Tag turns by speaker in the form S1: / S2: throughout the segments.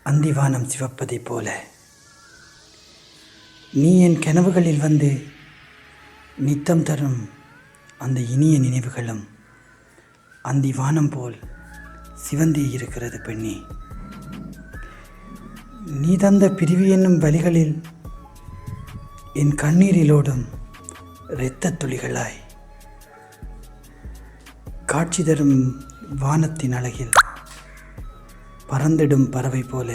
S1: அந்திவானம் சிவப்பதைப் போல நீ என் கனவுகளில் வந்து நித்தம் தரும் அந்த இனிய நினைவுகளும் அந்திவானம் போல் சிவந்தே இருக்கிறது பெண்ணே. நீ தந்த பிரிவு என்னும் வழிகளில் என் கண்ணீரிலோடும் இரத்தத் துளிகளாய் காட்சி தரும் வானத்தின் அழகில் பறந்திடும் பறவை போல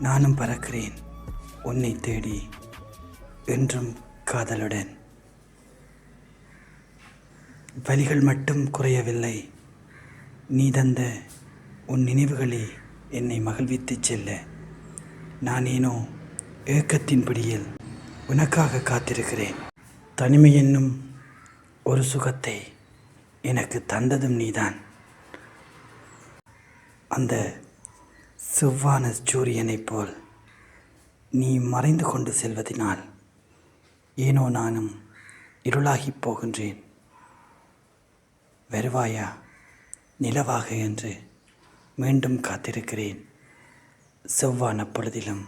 S1: நானும் பறக்கிறேன் உன்னை தேடி என்றும் காதலுடன். வலிகள் மட்டும் குறையவில்லை, நீ தந்த உன் நினைவுகளே என்னை மகிழ்வித்துச் செல்ல நான் ஏனோ ஏக்கத்தின் பிடியில் உனக்காக காத்திருக்கிறேன். தனிமை என்னும் ஒரு சுகத்தை எனக்கு தந்ததும் நீதான். அந்த செவ்வான சூரியனைப் போல் நீ மறைந்து கொண்டு செல்வதனால் ஏனோ நானும் இருளாகிப் போகின்றேன். வருவாயா நிலவாக என்று மீண்டும் காத்திருக்கிறேன் செவ்வான பொழுதிலும்.